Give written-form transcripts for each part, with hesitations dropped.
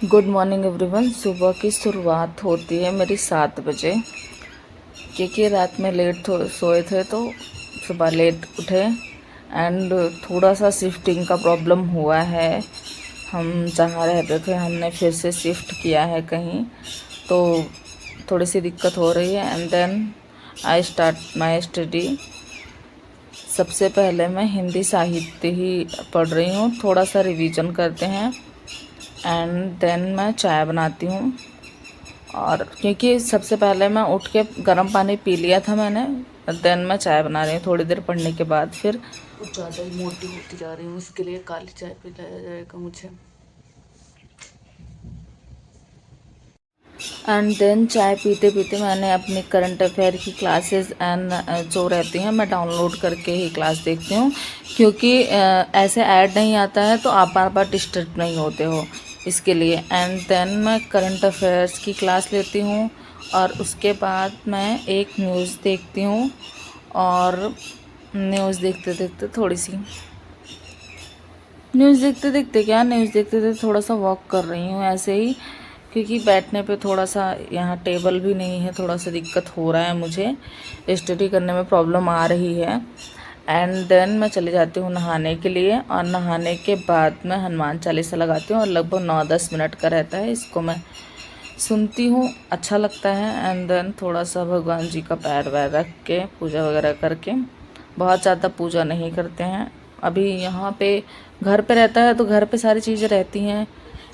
Good morning everyone. सुबह की शुरुआत होती है मेरी 7 बजे, क्योंकि रात में लेट सोए थे तो सुबह लेट उठे। एंड थोड़ा सा शिफ्टिंग का प्रॉब्लम हुआ है। हम जहाँ रहते थे हमने फिर से शिफ्ट किया है कहीं, तो थोड़ी सी दिक्कत हो रही है। And then I start my study. सबसे पहले मैं हिंदी साहित्य ही पढ़ रही हूँ, थोड़ा सा रिवीजन करते हैं। एंड देन मैं चाय बनाती हूँ, और क्योंकि सबसे पहले मैं उठ के गर्म पानी पी लिया था मैंने, देन मैं चाय बना रही हूँ। थोड़ी देर पढ़ने के बाद फिर कुछ ज़्यादा ही मोटी होती जा रही हूँ, इसके लिए काली चाय पिलाया जाएगा मुझे। एंड देन चाय पीते पीते मैंने अपनी करंट अफेयर की क्लासेस एंड जो रहती हैं मैं डाउनलोड करके ही क्लास देखती हूँ, क्योंकि ऐसे ऐड नहीं आता है तो आप बार बार डिस्टर्ब नहीं होते हो, इसके लिए। एंड देन मैं करंट अफेयर्स की क्लास लेती हूँ, और उसके बाद मैं एक न्यूज़ देखती हूँ। और न्यूज़ देखते देखते न्यूज़ देखते देखते थोड़ा सा वॉक कर रही हूँ ऐसे ही, क्योंकि बैठने पे थोड़ा सा यहाँ टेबल भी नहीं है, थोड़ा सा दिक्कत हो रहा है मुझे, स्टडी करने में प्रॉब्लम आ रही है। एंड देन मैं चली जाती हूँ नहाने के लिए, और नहाने के बाद मैं हनुमान चालीसा लगाती हूँ, और लगभग 9-10 मिनट का रहता है, इसको मैं सुनती हूँ, अच्छा लगता है। एंड देन थोड़ा सा भगवान जी का पैर वैर रख के पूजा वगैरह करके, बहुत ज़्यादा पूजा नहीं करते हैं। अभी यहाँ पे घर पे रहता है तो घर पे सारी चीज़ें रहती हैं,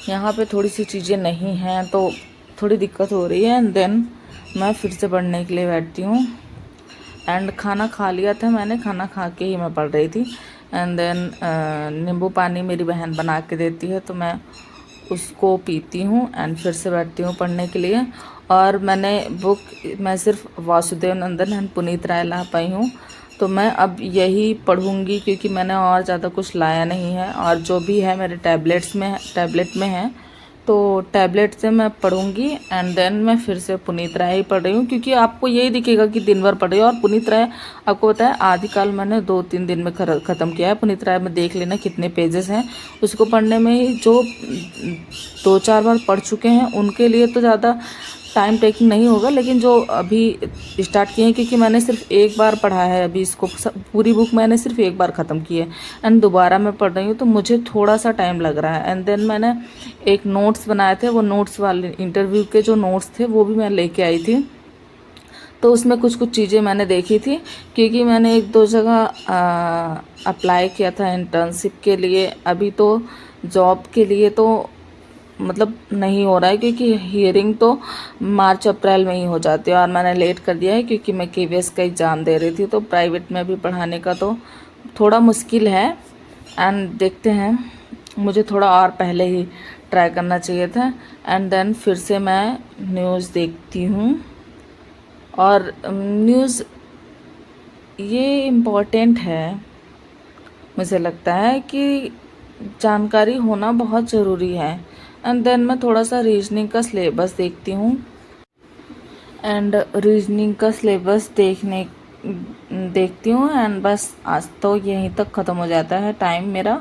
यहाँ पे थोड़ी सी चीज़ें नहीं हैं तो थोड़ी दिक्कत हो रही है। एंड देन मैं फिर से पढ़ने के लिए बैठती हूँ। एंड खाना खा लिया था मैंने, खाना खा के ही मैं पढ़ रही थी। एंड देन नींबू पानी मेरी बहन बना के देती है तो मैं उसको पीती हूँ, एंड फिर से बैठती हूँ पढ़ने के लिए। और मैं सिर्फ वासुदेव नंदन एंड पुनीत राय ला पाई हूँ, तो मैं अब यही पढ़ूँगी, क्योंकि मैंने और ज़्यादा कुछ लाया नहीं है, और जो भी है मेरे टैबलेट में है, तो टैबलेट से मैं पढ़ूँगी। एंड देन मैं फिर से पुनीत राय ही पढ़ रही हूँ, क्योंकि आपको यही दिखेगा कि दिन भर पढ़ रही हूँ। और पुनीत राय आपको पता है आदिकाल मैंने 2-3 दिन में ख़त्म किया है। पुनीत राय में देख लेना कितने पेजेस हैं, उसको पढ़ने में ही जो 2-4 बार पढ़ चुके हैं उनके लिए तो ज़्यादा टाइम टेकिंग नहीं होगा, लेकिन जो अभी स्टार्ट किए हैं, क्योंकि मैंने सिर्फ एक बार पढ़ा है अभी इसको, पूरी बुक मैंने सिर्फ एक बार ख़त्म की है। एंड दोबारा मैं पढ़ रही हूँ तो मुझे थोड़ा सा टाइम लग रहा है। एंड देन मैंने एक नोट्स बनाए थे, वो नोट्स वाले इंटरव्यू के जो नोट्स थे वो भी मैं लेके आई थी, तो उसमें कुछ कुछ चीज़ें मैंने देखी थी, क्योंकि मैंने 1-2 जगह अप्लाई किया था इंटर्नशिप के लिए। अभी तो जॉब के लिए तो मतलब नहीं हो रहा है, क्योंकि हियरिंग तो मार्च अप्रैल में ही हो जाती है, और मैंने लेट कर दिया है क्योंकि मैं केवीएस का एग्ज़ाम दे रही थी, तो प्राइवेट में भी पढ़ाने का तो थोड़ा मुश्किल है। एंड देखते हैं, मुझे थोड़ा और पहले ही ट्राई करना चाहिए था। एंड देन फिर से मैं न्यूज़ देखती हूँ, और न्यूज़ ये इम्पोर्टेंट है, मुझे लगता है कि जानकारी होना बहुत ज़रूरी है। एंड देन मैं थोड़ा सा रीजनिंग का सिलेबस देखती हूँ, एंड रीजनिंग का सिलेबस देखती हूँ। एंड बस आज तो यहीं तक ख़त्म हो जाता है टाइम मेरा,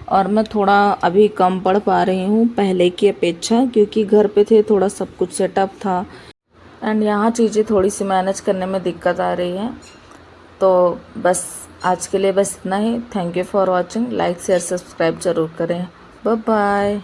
और मैं थोड़ा अभी कम पढ़ पा रही हूँ पहले की अपेक्षा, क्योंकि घर पे थे, थोड़ा सब कुछ सेटअप था, एंड यहाँ चीज़ें थोड़ी सी मैनेज करने में दिक्कत आ रही है। तो बस आज के लिए बस इतना ही। Thank you for watching. Like share subscribe ज़रूर करें। Bye bye.